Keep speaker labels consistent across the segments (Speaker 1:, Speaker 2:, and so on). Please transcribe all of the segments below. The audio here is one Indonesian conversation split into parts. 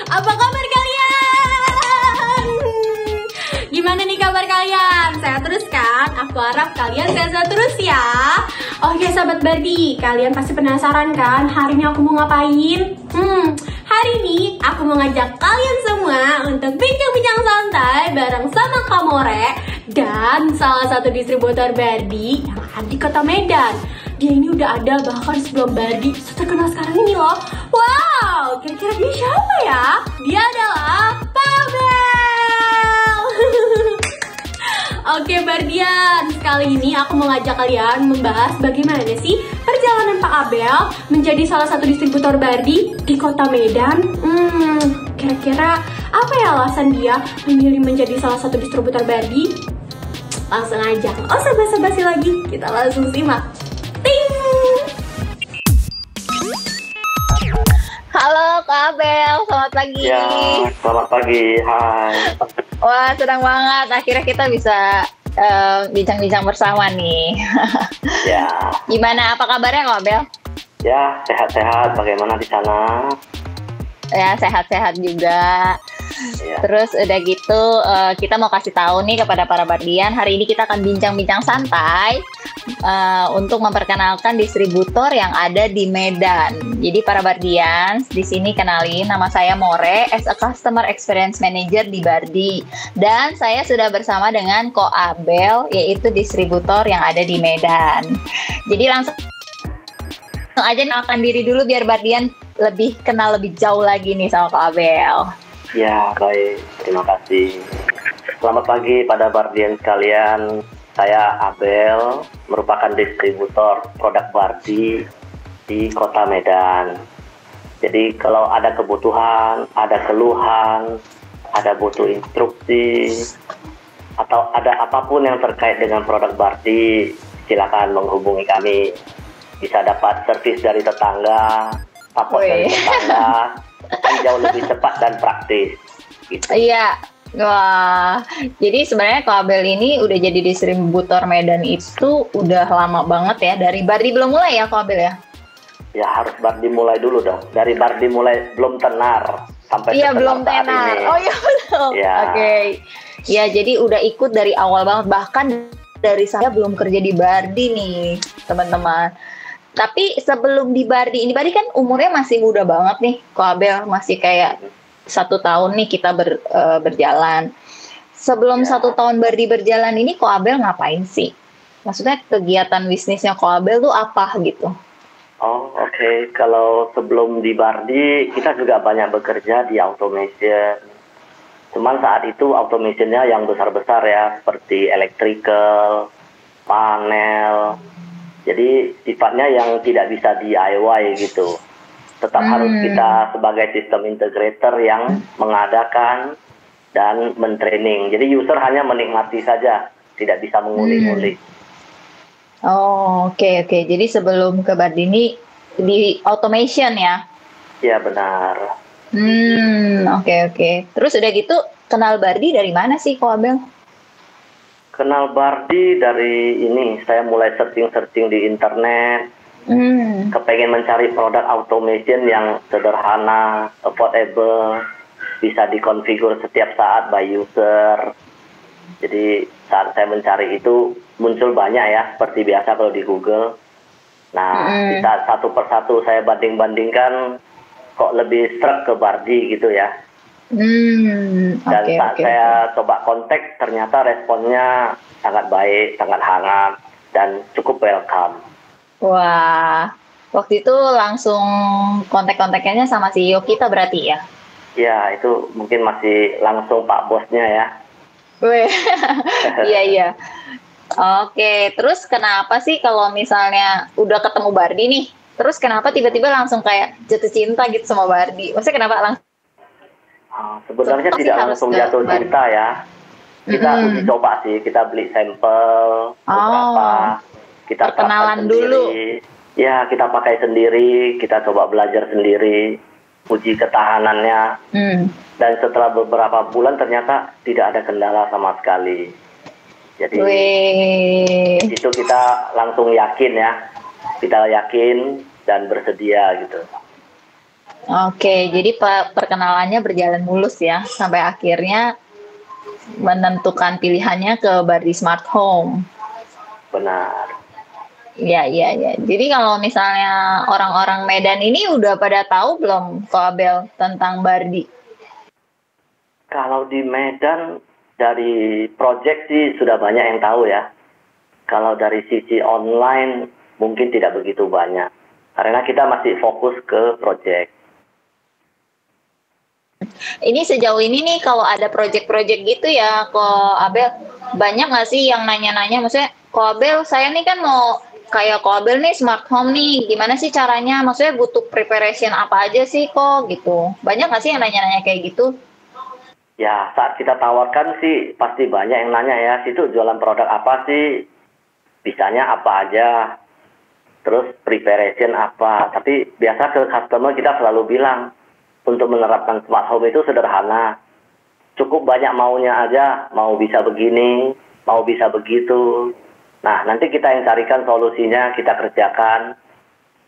Speaker 1: Apa kabar kalian? Gimana nih kabar kalian? Sehat terus kan? Aku harap kalian sehat terus ya. Oke sahabat Bardi, kalian pasti penasaran kan hari ini aku mau ngapain? Hari ini aku mau ngajak kalian semua untuk bincang-bincang santai bareng sama Kamore dan salah satu distributor Bardi yang ada di Kota Medan. Dia ini udah ada bahkan sebelum Bardi terkenal sekarang ini loh. Wow, kira-kira dia siapa ya? Dia adalah Pavel. Oke Bardian, kali ini aku mau ngajak kalian membahas bagaimana sih perjalanan Pak Abel menjadi salah satu distributor Bardi di Kota Medan. Kira-kira apa ya alasan dia memilih menjadi salah satu distributor Bardi? Langsung aja, oh basa-basi lagi, kita langsung simak.
Speaker 2: Halo Kak Abel, selamat pagi.
Speaker 3: Ya, selamat pagi, hai.
Speaker 2: Wah, senang banget. Akhirnya kita bisa bincang-bincang bersama nih.
Speaker 3: Ya.
Speaker 2: Gimana, apa kabarnya Kak Abel?
Speaker 3: Ya, sehat-sehat. Bagaimana di sana?
Speaker 2: Ya, sehat-sehat juga.
Speaker 3: Ya.
Speaker 2: Terus udah gitu, kita mau kasih tahu nih kepada para Bardian, hari ini kita akan bincang-bincang santai untuk memperkenalkan distributor yang ada di Medan. Jadi para Bardian, di sini kenalin, nama saya More as a Customer Experience Manager di Bardi. Dan saya sudah bersama dengan Ko Abel, yaitu distributor yang ada di Medan. Jadi langsung aja kenalkan diri dulu biar Bardian lebih kenal lebih jauh lagi nih sama Ko Abel.
Speaker 3: Ya, baik. Terima kasih. Selamat pagi pada Bardian sekalian. Saya Abel, merupakan distributor produk Bardi di Kota Medan. Jadi kalau ada kebutuhan, ada keluhan, ada butuh instruksi, atau ada apapun yang terkait dengan produk Bardi, silakan menghubungi kami. Bisa dapat servis dari tetangga, support dari tetangga, akan jauh lebih cepat dan praktis. Gitu.
Speaker 2: Iya. Wah, jadi sebenarnya Ko Abel ini udah jadi distributor Medan itu udah lama banget ya. Dari Bardi belum mulai ya Ko Abel ya?
Speaker 3: Ya harus Bardi mulai dulu dong. Dari Bardi mulai belum tenar sampai
Speaker 2: iya belum tenar. Oh iya betul.
Speaker 3: Ya.
Speaker 2: Oke. Ya jadi udah ikut dari awal banget, bahkan dari saya belum kerja di Bardi nih teman-teman. Tapi sebelum di Bardi, ini Bardi kan umurnya masih muda banget nih Ko Abel, masih kayak 1 tahun nih kita berjalan. Sebelum 1 tahun Bardi berjalan ini Ko Abel ngapain sih? Maksudnya kegiatan bisnisnya Ko Abel tuh apa gitu?
Speaker 3: Oh oke. Kalau sebelum di Bardi kita juga banyak bekerja di automation. Cuman saat itu automationnya yang besar-besar ya, seperti electrical, panel. Jadi sifatnya yang tidak bisa DIY gitu. Tetap harus kita sebagai sistem integrator yang mengadakan dan mentraining. Jadi user hanya menikmati saja, tidak bisa mengulik-ulik.
Speaker 2: Oh, oke. Jadi sebelum ke Bardi ini di automation ya?
Speaker 3: Iya benar.
Speaker 2: Oke. Terus udah gitu kenal Bardi dari mana sih Ko Abel?
Speaker 3: Kenal Bardi dari ini, saya mulai searching di internet. Kepengen mencari produk automation yang sederhana, affordable, bisa dikonfigur setiap saat by user. Jadi saat saya mencari itu muncul banyak ya, seperti biasa kalau di Google. Nah, di saat satu persatu saya banding-bandingkan, kok lebih struck ke Bardi gitu ya. Dan saat saya coba kontak, ternyata responnya sangat baik, sangat hangat, dan cukup welcome.
Speaker 2: Wah, waktu itu langsung kontak-kontaknya sama CEO kita berarti ya?
Speaker 3: Ya, itu mungkin masih langsung Pak Bosnya ya.
Speaker 2: Weh, iya. Oke, terus kenapa sih kalau misalnya udah ketemu Bardi nih, terus kenapa tiba-tiba langsung kayak jatuh cinta gitu sama Bardi? Maksudnya kenapa langsung?
Speaker 3: Sebenarnya tidak langsung jatuh cinta ya. Kita uji coba sih, kita beli sampel beberapa. Kita
Speaker 2: perkenalan dulu.
Speaker 3: Ya, kita pakai sendiri, kita coba belajar sendiri, uji ketahanannya. Dan setelah beberapa bulan ternyata tidak ada kendala sama sekali. Jadi itu kita langsung yakin ya. Kita yakin dan bersedia gitu.
Speaker 2: Oke, jadi perkenalannya berjalan mulus ya, sampai akhirnya menentukan pilihannya ke Bardi Smart Home.
Speaker 3: Benar.
Speaker 2: Iya, iya, iya. Jadi kalau misalnya orang-orang Medan ini udah pada tahu belum, Ko Abel, tentang Bardi?
Speaker 3: Kalau di Medan dari project sih sudah banyak yang tahu ya. Kalau dari sisi online mungkin tidak begitu banyak. Karena kita masih fokus ke project.
Speaker 2: Ini sejauh ini nih kalau ada project-project gitu ya, Ko Abel, banyak nggak sih yang nanya-nanya? Maksudnya, Ko Abel, saya nih kan mau kayak Ko Abel nih smart home nih, gimana sih caranya? Maksudnya butuh preparation apa aja sih kok gitu? Banyak nggak sih yang nanya-nanya kayak gitu?
Speaker 3: Ya, saat kita tawarkan sih pasti banyak yang nanya ya, situ jualan produk apa sih? Bisanya apa aja? Terus preparation apa? Tapi biasa ke customer kita selalu bilang, untuk menerapkan smart home itu sederhana. Cukup banyak maunya aja, mau bisa begini, mau bisa begitu. Nah, nanti kita yang carikan solusinya, kita kerjakan.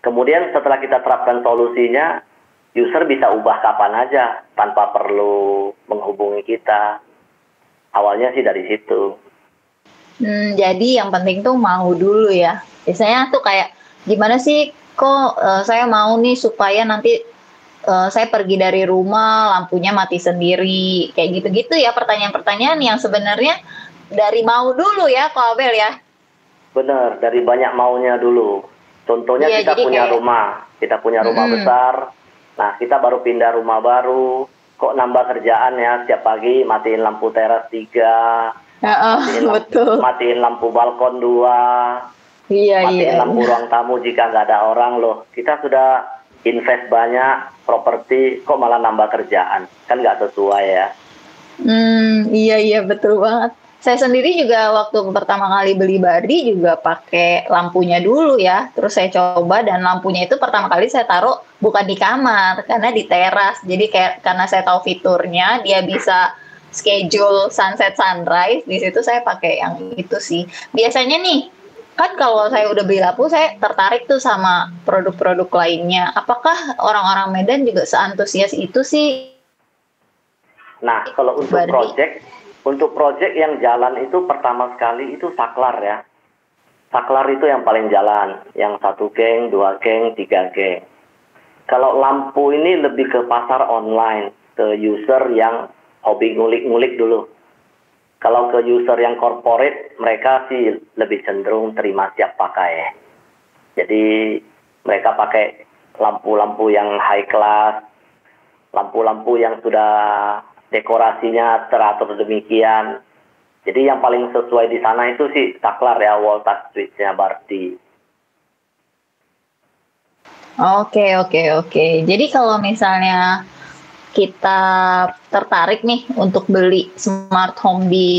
Speaker 3: Kemudian setelah kita terapkan solusinya, user bisa ubah kapan aja tanpa perlu menghubungi kita. Awalnya sih dari situ.
Speaker 2: Jadi yang penting tuh mau dulu ya. Biasanya tuh kayak gimana sih kok saya mau nih supaya nanti saya pergi dari rumah lampunya mati sendiri kayak gitu-gitu ya, pertanyaan-pertanyaan yang sebenarnya dari mau dulu ya, Ko Abel ya.
Speaker 3: Bener, dari banyak maunya dulu. Contohnya
Speaker 2: Iya,
Speaker 3: kita
Speaker 2: jadi
Speaker 3: punya
Speaker 2: kayak
Speaker 3: rumah, kita punya rumah besar. Nah, kita baru pindah rumah baru. Kok nambah kerjaan ya, setiap pagi matiin lampu teras 3,
Speaker 2: betul.
Speaker 3: matiin lampu balkon 2,
Speaker 2: Iya,
Speaker 3: matiin
Speaker 2: iya,
Speaker 3: lampu
Speaker 2: iya.
Speaker 3: ruang tamu jika nggak ada orang loh. Kita sudah invest banyak properti, kok malah nambah kerjaan. Kan nggak sesuai ya.
Speaker 2: Iya, iya, betul banget. Saya sendiri juga waktu pertama kali beli Bardi juga pakai lampunya dulu ya. Terus saya coba dan lampunya itu pertama kali saya taruh bukan di kamar, karena di teras. Jadi kayak karena saya tahu fiturnya, dia bisa schedule sunset sunrise. Di situ saya pakai yang itu sih. Biasanya nih, kan kalau saya udah beli lampu, saya tertarik tuh sama produk-produk lainnya. Apakah orang-orang Medan juga seantusias itu sih,
Speaker 3: Nah, kalau
Speaker 2: Bardi?
Speaker 3: untuk project yang jalan itu pertama sekali itu saklar ya. Saklar itu yang paling jalan, yang 1 geng, 2 geng, 3 geng. Kalau lampu ini lebih ke pasar online, ke user yang hobi ngulik-ngulik dulu. Kalau ke user yang corporate, mereka sih lebih cenderung terima siap pakai. Jadi mereka pakai lampu-lampu yang high class, lampu-lampu yang sudah dekorasinya teratur demikian. Jadi yang paling sesuai di sana itu sih saklar ya, wall touch switch-nya Bardi.
Speaker 2: Oke, oke, oke. Jadi kalau misalnya kita tertarik nih untuk beli smart home di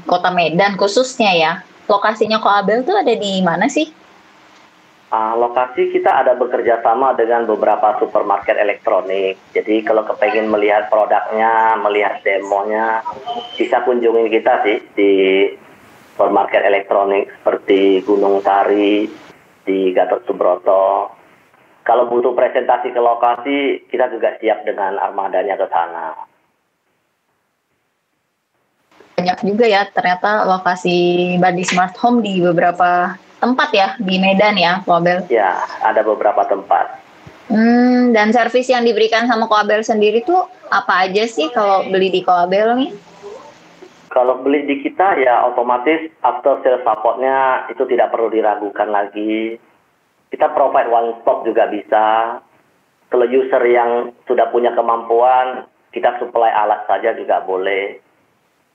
Speaker 2: Kota Medan khususnya ya, lokasinya Ko Abel tuh ada di mana sih?
Speaker 3: Lokasi kita ada bekerja sama dengan beberapa supermarket elektronik. Jadi kalau kepengen melihat produknya, melihat demonya, bisa kunjungin kita sih di supermarket elektronik seperti Gunung Sari, di Gatot Subroto. Kalau butuh presentasi ke lokasi, kita juga siap dengan armadanya ke sana.
Speaker 2: Banyak juga ya ternyata lokasi Bardi Smart Home di beberapa tempat ya di Medan ya, Ko Abel.
Speaker 3: Ya, ada beberapa tempat.
Speaker 2: Dan servis yang diberikan sama Ko Abel sendiri tuh apa aja sih kalau beli di Ko Abel nih?
Speaker 3: Kalau beli di kita ya otomatis after sales support-nya itu tidak perlu diragukan lagi. Kita provide one stop juga bisa. Kalau user yang sudah punya kemampuan, kita supply alat saja juga boleh.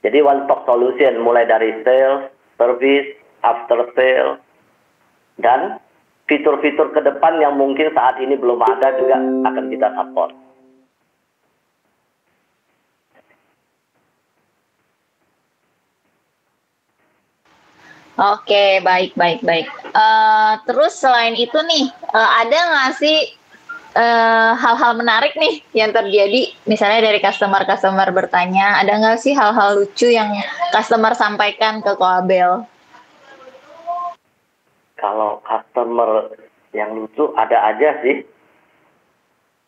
Speaker 3: Jadi one stop solution mulai dari sales, service, after sale, dan fitur-fitur ke depan yang mungkin saat ini belum ada juga akan kita support.
Speaker 2: Oke, baik, baik, baik. Terus selain itu nih, ada nggak sih hal-hal menarik nih yang terjadi? Misalnya dari customer-customer bertanya, ada nggak sih hal-hal lucu yang customer sampaikan ke Ko Abel?
Speaker 3: Kalau customer yang lucu ada aja sih.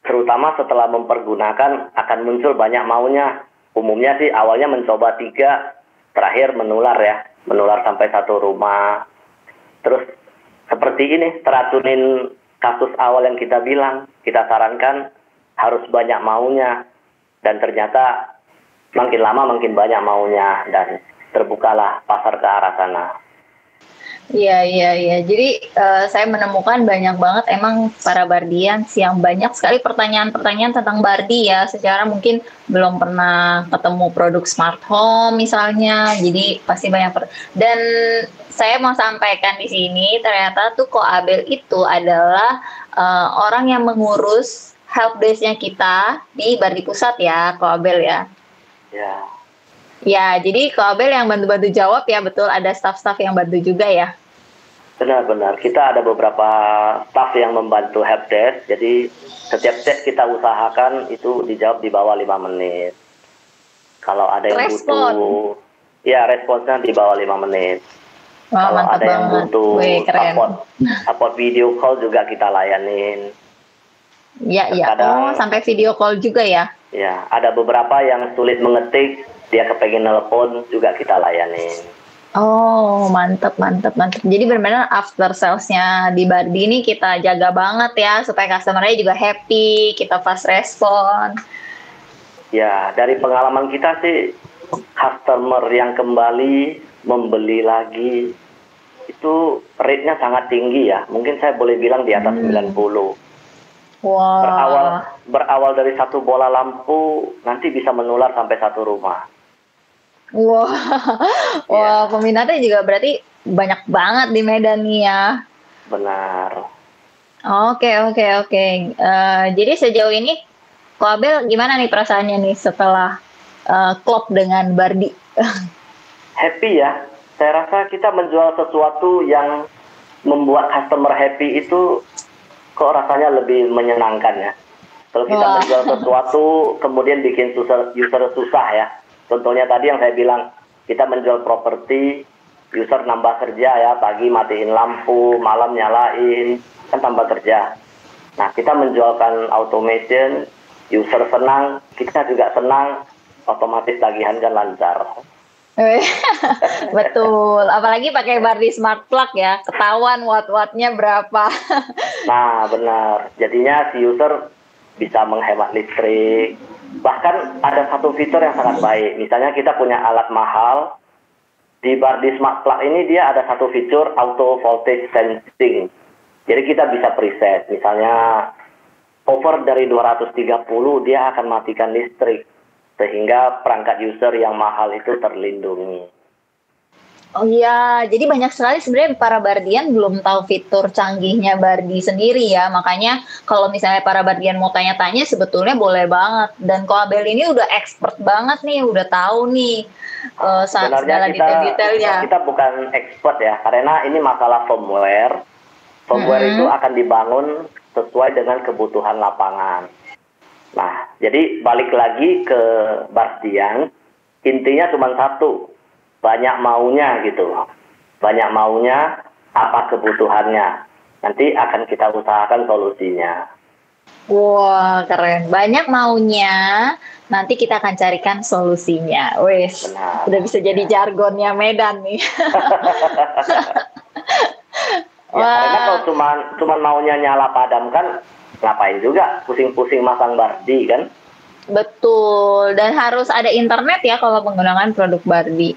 Speaker 3: terutama setelah mempergunakan akan muncul banyak maunya. Umumnya sih awalnya mencoba 3, terakhir menular ya, menular sampai satu rumah. Terus seperti ini, teracunin kasus awal yang kita bilang, kita sarankan harus banyak maunya. Dan ternyata makin lama makin banyak maunya, dan terbukalah pasar ke arah sana.
Speaker 2: Iya. Jadi saya menemukan banyak banget emang para Bardians yang banyak sekali pertanyaan-pertanyaan tentang Bardi ya. Secara mungkin belum pernah ketemu produk smart home misalnya. Jadi pasti banyak dan saya mau sampaikan di sini ternyata tuh Ko Abel itu adalah orang yang mengurus helpdesk-nya kita di Bardi Pusat ya, Ko Abel ya.
Speaker 3: Ya.
Speaker 2: Ya, jadi Ko Abel yang bantu-bantu jawab ya, betul, ada staff-staff yang bantu juga ya?
Speaker 3: Benar-benar, kita ada beberapa staff yang membantu helpdesk, jadi setiap chat kita usahakan itu dijawab di bawah 5 menit. Kalau ada yang butuh, ya responsnya di bawah 5 menit.
Speaker 2: Wah,
Speaker 3: kalau ada yang
Speaker 2: banget.
Speaker 3: butuh support video call juga kita layanin.
Speaker 2: Ya, sampai video call juga ya?
Speaker 3: Ya, ada beberapa yang sulit mengetik, dia kepengen nelpon juga kita layanin.
Speaker 2: Oh, mantep. Jadi benar-benar after sales-nya di Bardi ini kita jaga banget ya, supaya customer-nya juga happy, kita fast respon.
Speaker 3: Ya, dari pengalaman kita sih, customer yang kembali membeli lagi, itu rate-nya sangat tinggi ya. Mungkin saya boleh bilang di atas 90.
Speaker 2: Wow.
Speaker 3: Berawal dari satu bola lampu, nanti bisa menular sampai satu rumah.
Speaker 2: Wah, peminatnya juga berarti banyak banget di Medan nih ya.
Speaker 3: Benar.
Speaker 2: Oke. Jadi sejauh ini, Ko Abel gimana nih perasaannya nih setelah klop dengan Bardi?
Speaker 3: Happy ya. Saya rasa kita menjual sesuatu yang membuat customer happy itu kok rasanya lebih menyenangkan ya. Kalau kita menjual sesuatu kemudian bikin user susah ya. Contohnya tadi yang saya bilang, kita menjual properti, user nambah kerja ya, pagi matiin lampu, malam nyalain, kan tambah kerja. Nah, kita menjualkan automation, user senang, kita juga senang, otomatis tagihan kan lancar.
Speaker 2: Betul, apalagi pakai Bardi Smart Plug ya, ketahuan watt-wattnya berapa.
Speaker 3: Nah, benar. Jadinya si user bisa menghemat listrik. Bahkan ada satu fitur yang sangat baik. Misalnya kita punya alat mahal, di Bardi Smart Plug ini dia ada satu fitur auto voltage sensing. Jadi kita bisa preset. Misalnya over dari 230 dia akan matikan listrik. Sehingga perangkat user yang mahal itu terlindungi.
Speaker 2: Oh iya, jadi banyak sekali sebenarnya para Bardian belum tahu fitur canggihnya Bardi sendiri ya. Makanya kalau misalnya para Bardian mau tanya-tanya sebetulnya boleh banget. Dan Ko Abel ini udah expert banget nih, udah tahu nih segala detail-detailnya.
Speaker 3: Kita bukan expert ya, karena ini masalah firmware. Firmware itu akan dibangun sesuai dengan kebutuhan lapangan. Nah, jadi balik lagi ke Bardian, intinya cuma satu, banyak maunya gitu. Banyak maunya, apa kebutuhannya. Nanti akan kita usahakan solusinya.
Speaker 2: Wah, keren. Banyak maunya, nanti kita akan carikan solusinya. Wes, udah bisa jadi jargonnya Medan nih.
Speaker 3: Karena kalau cuma maunya nyala padam kan, ngapain juga pusing-pusing masang Bardi kan?
Speaker 2: Betul, dan harus ada internet ya kalau menggunakan produk Bardi.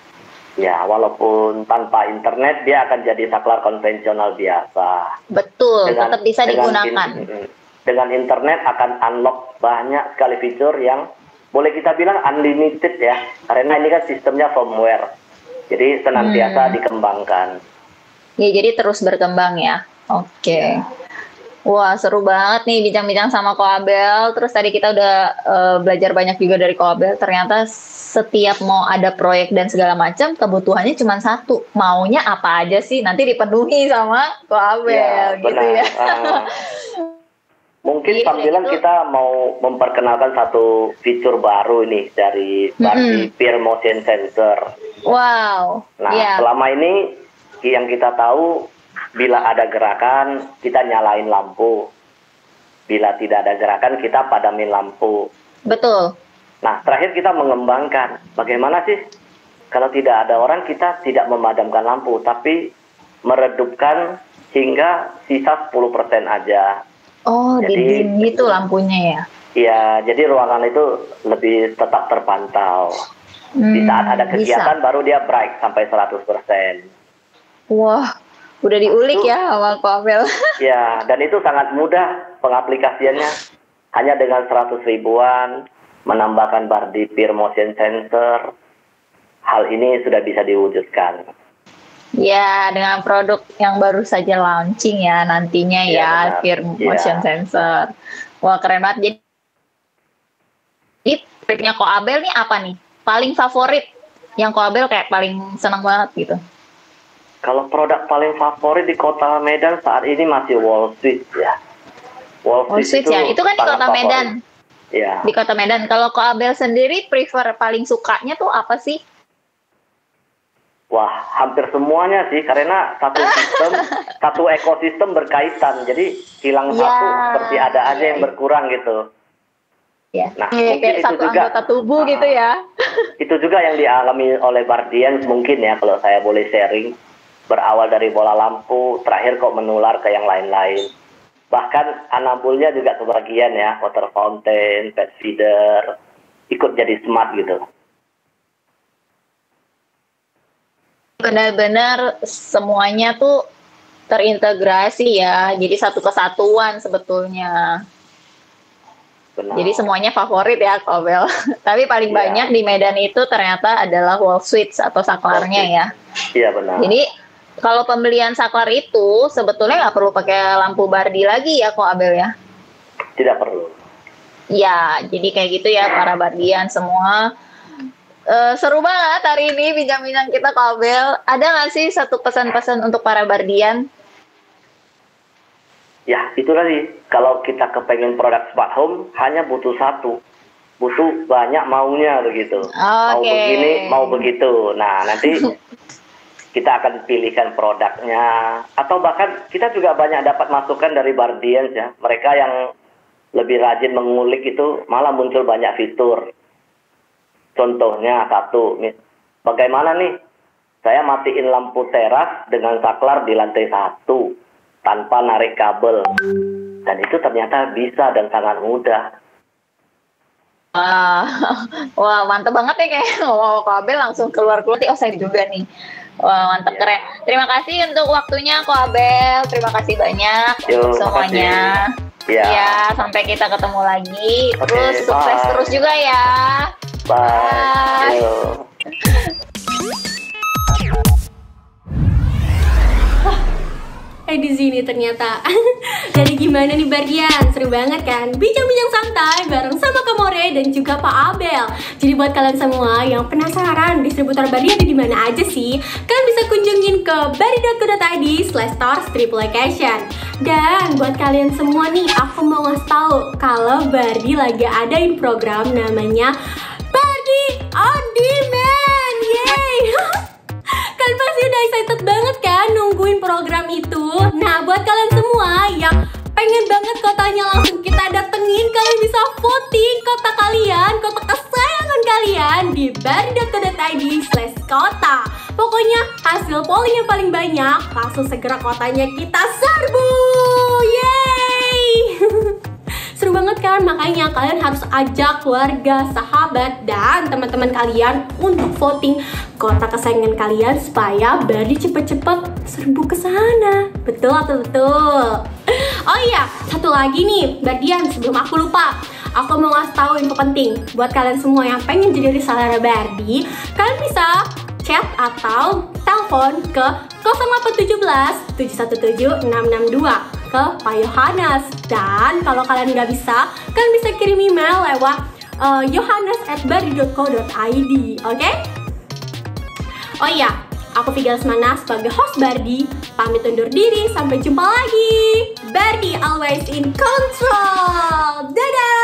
Speaker 3: Ya, walaupun tanpa internet dia akan jadi saklar konvensional biasa.
Speaker 2: Betul, tetap bisa digunakan.
Speaker 3: Dengan internet akan unlock banyak sekali fitur yang boleh kita bilang unlimited ya, karena ini kan sistemnya firmware. Jadi senantiasa dikembangkan.
Speaker 2: Ya, jadi terus berkembang ya. Oke. Wah, seru banget nih bincang-bincang sama Ko Abel. Terus tadi kita udah belajar banyak juga dari Ko Abel. Ternyata setiap mau ada proyek dan segala macam, kebutuhannya cuma satu. Maunya apa aja sih? Nanti dipenuhi sama Ko Abel, gitu
Speaker 3: benar.
Speaker 2: ya.
Speaker 3: Mungkin sambilan kita mau memperkenalkan satu fitur baru ini dari Bardi Peer Motion Sensor.
Speaker 2: Wow.
Speaker 3: Nah, selama ini yang kita tahu, bila ada gerakan, kita nyalain lampu. bila tidak ada gerakan kita padamin lampu.
Speaker 2: Betul.
Speaker 3: Nah, terakhir kita mengembangkan bagaimana sih kalau tidak ada orang kita tidak memadamkan lampu, tapi meredupkan hingga sisa 10% aja.
Speaker 2: Oh, jadi didim gitu lampunya ya?
Speaker 3: Iya, jadi ruangan itu lebih tetap terpantau. Di saat ada kegiatan baru dia bright sampai 100%.
Speaker 2: Wah, udah diulik itu, ya sama Ko Abel.
Speaker 3: Ya, dan itu sangat mudah pengaplikasiannya. Hanya dengan 100 ribuan, menambahkan Bardi Peer Motion Sensor, hal ini sudah bisa diwujudkan. Ya,
Speaker 2: dengan produk yang baru saja launching ya nantinya ya Peer Motion Sensor. Wah, keren banget. Jadi, triknya Ko Abel nih apa nih? Paling favorit yang Ko Abel kayak paling senang banget gitu.
Speaker 3: Kalau produk paling favorit di Kota Medan saat ini masih Wall Switch ya.
Speaker 2: Wall Switch ya, itu kan di Kota favorit. Medan.
Speaker 3: Ya.
Speaker 2: Di Kota Medan. Kalau Ko Abel sendiri prefer paling sukanya tuh apa sih?
Speaker 3: Wah, hampir semuanya sih, karena satu sistem, satu ekosistem berkaitan. Jadi hilang satu seperti ada aja yang berkurang gitu.
Speaker 2: Ya. Nah, mungkin kayak itu satu juga anggota tubuh gitu ya.
Speaker 3: Itu juga yang dialami oleh Bardian mungkin ya, kalau saya boleh sharing. Berawal dari bola lampu, terakhir kok menular ke yang lain-lain. Bahkan anabulnya juga kebagian ya, water fountain, pet feeder, ikut jadi smart gitu.
Speaker 2: Benar-benar semuanya tuh terintegrasi ya, jadi satu kesatuan sebetulnya. Benar. Jadi semuanya favorit ya, Ko Abel. Tapi paling banyak di Medan itu ternyata adalah wall switch atau saklarnya ya.
Speaker 3: Iya benar.
Speaker 2: Jadi kalau pembelian saklar itu sebetulnya nggak perlu pakai lampu Bardi lagi ya, Ko Abel ya?
Speaker 3: Tidak perlu.
Speaker 2: Ya, jadi kayak gitu ya para Bardian semua. Seru banget hari ini bincang-bincang kita, Ko Abel. Ada nggak sih satu pesan-pesan untuk para Bardian?
Speaker 3: Ya, itu tadi. Kalau kita kepengen produk smart home, hanya butuh satu. Butuh banyak maunya begitu. Mau begini, mau begitu. Nah, nanti kita akan pilihkan produknya, atau bahkan kita juga banyak dapat masukan dari Bardians ya. Mereka yang lebih rajin mengulik itu malah muncul banyak fitur. Contohnya satu, bagaimana nih saya matiin lampu teras dengan saklar di lantai 1 tanpa narik kabel, dan itu ternyata bisa dan sangat mudah.
Speaker 2: Wah, mantep banget ya kayak ngomong Ko Abel langsung keluar-keluar. Oh, saya juga nih. Wah, mantap, keren. Terima kasih untuk waktunya, Ko Abel. Terima kasih banyak untuk semuanya. Ya, sampai kita ketemu lagi. Terus sukses terus juga ya.
Speaker 3: Bye.
Speaker 1: Di sini ternyata. Jadi gimana nih Bardian? Seru banget kan? Bincang-bincang santai bareng sama Kamore dan juga Pak Abel. Jadi buat kalian semua yang penasaran distributor Bardi ada di mana aja sih? Kalian bisa kunjungin ke bardi.co.id/store/location. Dan buat kalian semua nih, aku mau ngasih tahu kalau Bardi lagi adain program namanya Bardi On Demand. Yeay! Kalian pasti udah excited banget kan nungguin program itu. Nah, buat kalian semua yang pengen banget kotanya langsung kita datengin, kalian bisa voting kota kalian, kota kesayangan kalian di bardi.co.id/kota. Pokoknya hasil polling yang paling banyak langsung segera kotanya kita serbu. Yeay! Seru banget kan? Makanya kalian harus ajak keluarga, sahabat, dan teman-teman kalian untuk voting kota kesayangan kalian supaya Bardi cepet-cepet serbu ke sana. Betul atau betul? Oh iya, satu lagi nih, Bardian, sebelum aku lupa. Aku mau ngasih tahu info penting buat kalian semua yang pengen jadi reseller Bardi. Kalian bisa chat atau telepon ke 0817 717 662 ke Pak Yohanes. Dan kalau kalian nggak bisa, kalian bisa kirim email lewat yohanes@bardi.co.id. Oke? Oh iya, aku Viga Lesmana sebagai host Bardi pamit undur diri. Sampai jumpa lagi. Bardi always in control. Dadah.